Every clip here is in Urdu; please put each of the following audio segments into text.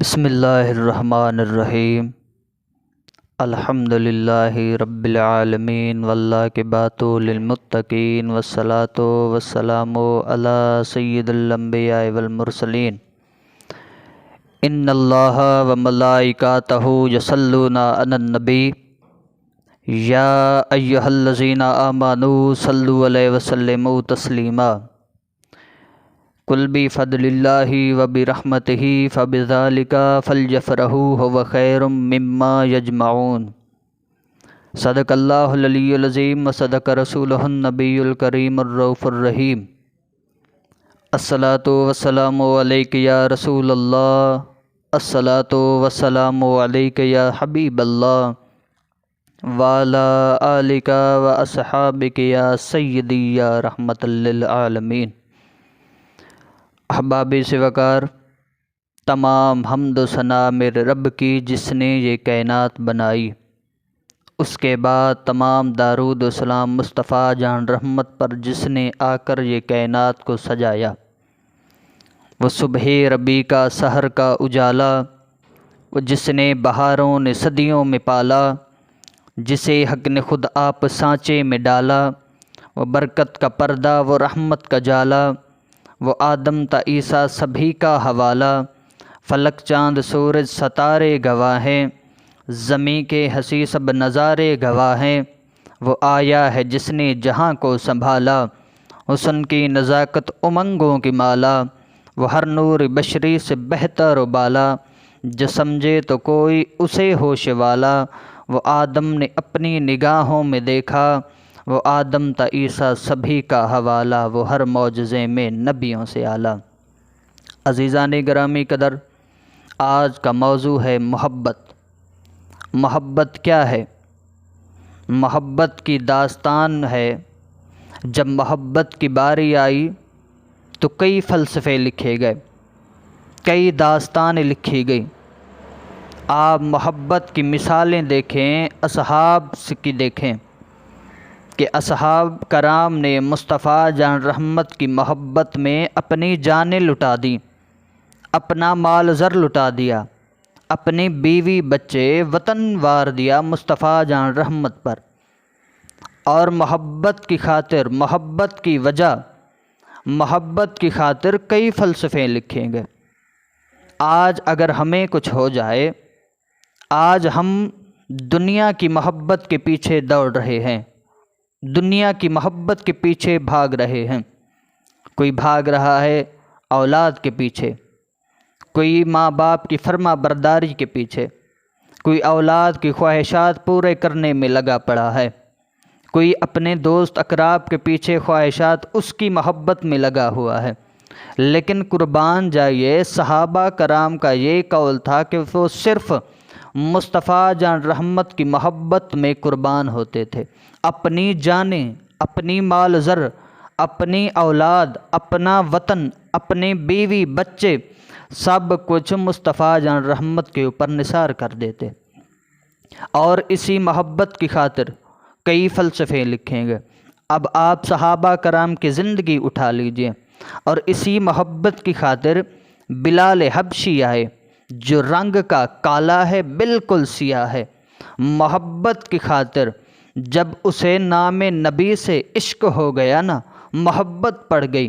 بسم اللہ الرحمن الرحیم۔ الحمدللہ رب العالمین والعاقبۃ للمتقین والصلاۃ والسلام علی سید الانبیاء والمرسلین۔ ان اللہ وملائکتہ یصلون علی النبی یا ایھا الذین آمنوا صلوا علیہ وسلموا تسلیما۔ قل بفضل اللہ وبرحمتہ فبذلک فلیفرحوا ھو خیر مما یجمعون۔ صدق اللہ العلی العظیم وصدق رسولہ النبی الکریم الرؤوف الرحیم۔ الصلاۃ والسلام علیک یا رسول اللہ، الصلاۃ والسلام علیک یا حبیب اللہ، وعلی آلک واصحابک یا سیدی یا رحمۃ للعالمین۔ احباب سے وقار، تمام حمد و ثنا میرے رب کی جس نے یہ کائنات بنائی، اس کے بعد تمام درود و سلام مصطفیٰ جان رحمت پر جس نے آ کر یہ کائنات کو سجایا۔ وہ صبح ربیع کا سحر کا اجالا، وہ جس نے بہاروں نے صدیوں میں پالا، جسے حق نے خود آپ سانچے میں ڈالا۔ وہ برکت کا پردہ، وہ رحمت کا جالا، وہ آدم تا عیسیٰ سبھی کا حوالہ۔ فلک چاند سورج ستارے گواہ ہیں، زمیں کے ہنسی سب نظارے گواہ ہیں۔ وہ آیا ہے جس نے جہاں کو سنبھالا، حسن کی نزاکت امنگوں کی مالا۔ وہ ہر نور بشری سے بہتر و بالا، جو سمجھے تو کوئی اسے ہوش والا۔ وہ آدم نے اپنی نگاہوں میں دیکھا، وہ آدم تا عیسیٰ سبھی کا حوالہ۔ وہ ہر معجزے میں نبیوں سے اعلیٰ۔ عزیزان گرامی قدر، آج کا موضوع ہے محبت۔ محبت کیا ہے؟ محبت کی داستان ہے۔ جب محبت کی باری آئی تو کئی فلسفے لکھے گئے، کئی داستانیں لکھی گئی۔ آپ محبت کی مثالیں دیکھیں، اصحاب کی دیکھیں کہ اصحاب کرام نے مصطفیٰ جان رحمت کی محبت میں اپنی جانیں لٹا دیں، اپنا مال زر لٹا دیا، اپنی بیوی بچے وطن وار دیا مصطفیٰ جان رحمت پر۔ اور محبت کی خاطر، محبت کی وجہ، محبت کی خاطر کئی فلسفے لکھیں گے۔ آج اگر ہمیں کچھ ہو جائے، آج ہم دنیا کی محبت کے پیچھے دوڑ رہے ہیں، دنیا کی محبت کے پیچھے بھاگ رہے ہیں۔ کوئی بھاگ رہا ہے اولاد کے پیچھے، کوئی ماں باپ کی فرما برداری کے پیچھے، کوئی اولاد کی خواہشات پورے کرنے میں لگا پڑا ہے، کوئی اپنے دوست اقراب کے پیچھے خواہشات اس کی محبت میں لگا ہوا ہے۔ لیکن قربان جائیے، صحابہ کرام کا یہ قول تھا کہ وہ صرف مصطفیٰ جان رحمت کی محبت میں قربان ہوتے تھے۔ اپنی جانیں، اپنی مال زر، اپنی اولاد، اپنا وطن، اپنے بیوی بچے، سب کچھ مصطفیٰ جان رحمت کے اوپر نثار کر دیتے۔ اور اسی محبت کی خاطر کئی فلسفے لکھیں گے۔ اب آپ صحابہ کرام کی زندگی اٹھا لیجئے، اور اسی محبت کی خاطر بلال حبشی آئے، جو رنگ کا کالا ہے، بالکل سیاہ ہے۔ محبت کی خاطر جب اسے نام نبی سے عشق ہو گیا نا، محبت پڑ گئی،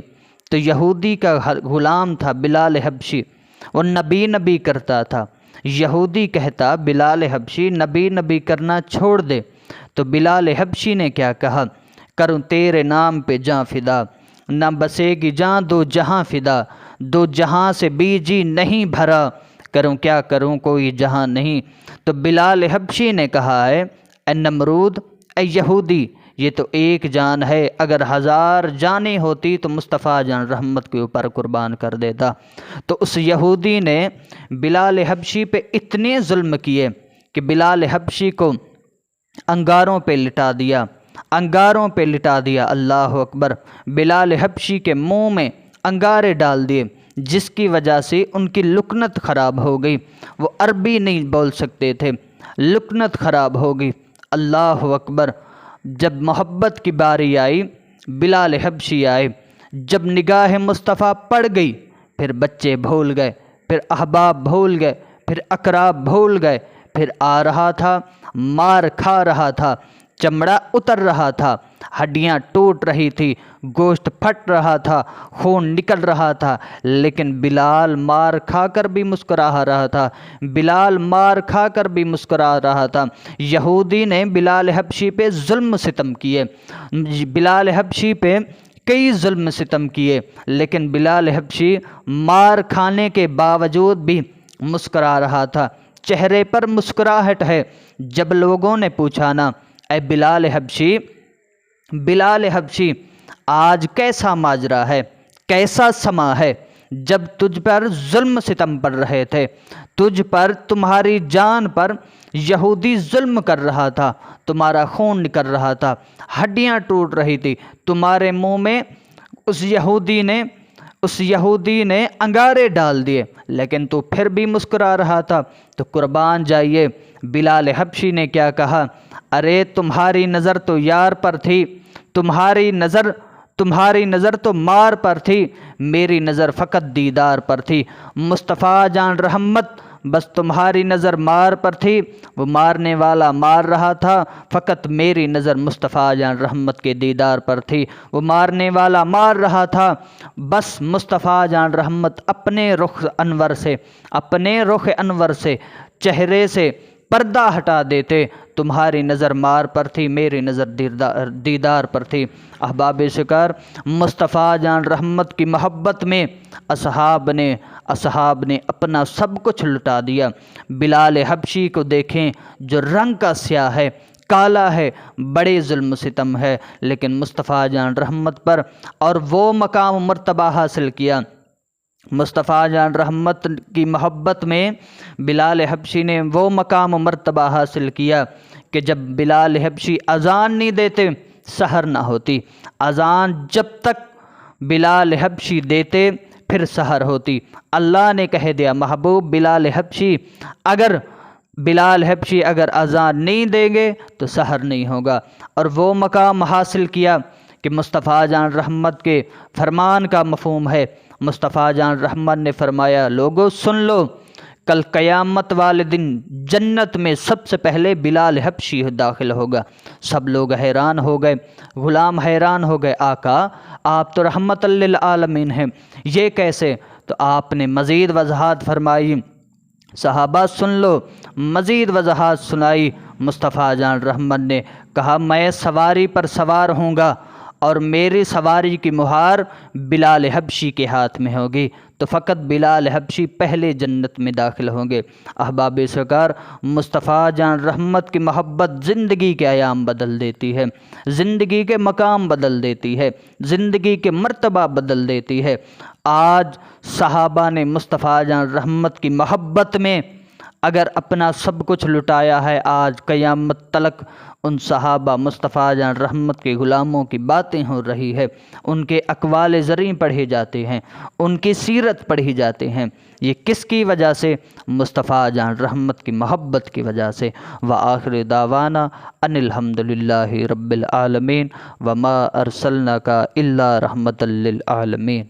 تو یہودی کا غلام تھا بلال حبشی، وہ نبی نبی کرتا تھا۔ یہودی کہتا بلال حبشی نبی نبی کرنا چھوڑ دے، تو بلال حبشی نے کیا کہا؟ کروں تیرے نام پہ جاں فدا، نہ بسے گی جاں دو جہاں فدا، دو جہاں سے بھی جی نہیں بھرا، کروں کیا کروں کوئی جہاں نہیں۔ تو بلال حبشی نے کہا ہے، اے نمرود، اے یہودی، یہ تو ایک جان ہے، اگر 1000 جانیں ہوتی تو مصطفیٰ جان رحمت کے اوپر قربان کر دیتا۔ تو اس یہودی نے بلال حبشی پہ اتنے ظلم کیے کہ بلال حبشی کو انگاروں پہ لٹا دیا، انگاروں پہ لٹا دیا۔ اللہ اکبر! بلال حبشی کے منہ میں انگارے ڈال دیے، جس کی وجہ سے ان کی لکنت خراب ہو گئی، وہ عربی نہیں بول سکتے تھے، لکنت خراب ہو گئی۔ اللہ اکبر! جب محبت کی باری آئی، بلال حبشی آئے، جب نگاہ مصطفیٰ پڑ گئی، پھر بچے بھول گئے، پھر احباب بھول گئے، پھر اقراب بھول گئے، پھر آ رہا تھا، مار کھا رہا تھا، چمڑا اتر رہا تھا، ہڈیاں ٹوٹ رہی تھی، گوشت پھٹ رہا تھا، خون نکل رہا تھا، لیکن بلال مار کھا کر بھی مسکرا رہا تھا، بلال مار کھا کر بھی مسکرا رہا تھا۔ یہودی نے بلال حبشی پہ ظلم ستم کیے، بلال حبشی پہ کئی ظلم ستم کیے، لیکن بلال حبشی مار کھانے کے باوجود بھی مسکرا رہا تھا، چہرے پر مسکراہٹ ہے۔ جب لوگوں نے پوچھا نا، اے بلال حبشی، بلال حبشی آج کیسا ماجرا ہے، کیسا سما ہے؟ جب تجھ پر ظلم ستم پڑ رہے تھے، تجھ پر، تمہاری جان پر یہودی ظلم کر رہا تھا، تمہارا خون نکل رہا تھا، ہڈیاں ٹوٹ رہی تھی، تمہارے منہ میں اس یہودی نے انگارے ڈال دیے، لیکن تو پھر بھی مسکرا رہا تھا۔ تو قربان جائیے، بلال حبشی نے کیا کہا؟ ارے تمہاری نظر تو یار پر تھی، تمہاری نظر تو مار پر تھی، میری نظر فقط دیدار پر تھی۔ مصطفیٰ جان رحمت، بس تمہاری نظر مار پر تھی، وہ مارنے والا مار رہا تھا، فقط میری نظر مصطفیٰ جان رحمت کے دیدار پر تھی۔ وہ مارنے والا مار رہا تھا، بس مصطفیٰ جان رحمت اپنے رخ انور سے چہرے سے پردہ ہٹا دیتے، تمہاری نظر مار پر تھی، میری نظر دیدار پر تھی۔ احباب شکار، مصطفیٰ جان رحمت کی محبت میں اصحاب نے اپنا سب کچھ لٹا دیا۔ بلال حبشی کو دیکھیں، جو رنگ کا سیاہ ہے، کالا ہے، بڑے ظلم ستم ہے، لیکن مصطفیٰ جان رحمت پر اور وہ مقام و مرتبہ حاصل کیا۔ مصطفیٰ جان رحمت کی محبت میں بلال حبشی نے وہ مقام و مرتبہ حاصل کیا کہ جب بلال حبشی اذان نہیں دیتے، سحر نہ ہوتی۔ اذان جب تک بلال حبشی دیتے، پھر سحر ہوتی۔ اللہ نے کہہ دیا، محبوب بلال حبشی اگر اذان نہیں دیں گے تو سحر نہیں ہوگا۔ اور وہ مقام حاصل کیا کہ مصطفیٰ جان رحمت کے فرمان کا مفہوم ہے۔ مصطفیٰ جان رحمت نے فرمایا، لوگو سن لو، کل قیامت والے دن جنت میں سب سے پہلے بلال حبشی داخل ہوگا۔ سب لوگ حیران ہو گئے، غلام حیران ہو گئے، آقا آپ تو رحمت للعالمین ہیں، یہ کیسے؟ تو آپ نے مزید وضاحت فرمائی۔ صحابہ سن لو، مزید وضاحت سنائی۔ مصطفیٰ جان رحمت نے کہا، میں سواری پر سوار ہوں گا اور میری سواری کی مہار بلال حبشی کے ہاتھ میں ہوگی، تو فقط بلال حبشی پہلے جنت میں داخل ہوں گے۔ احباب سرکار، مصطفیٰ جان رحمت کی محبت زندگی کے ایام بدل دیتی ہے، زندگی کے مقام بدل دیتی ہے، زندگی کے مرتبہ بدل دیتی ہے۔ آج صحابہ نے مصطفیٰ جان رحمت کی محبت میں اگر اپنا سب کچھ لٹایا ہے، آج قیامت تلک ان صحابہ مصطفیٰ جان رحمت کے غلاموں کی باتیں ہو رہی ہے، ان کے اقوال زریں پڑھے جاتے ہیں، ان کی سیرت پڑھی جاتے ہیں۔ یہ کس کی وجہ سے؟ مصطفیٰ جان رحمت کی محبت کی وجہ سے۔ وآخر دعوانا ان الحمد للہ رب العالمین وما ارسلناک الا رحمۃ للعالمین۔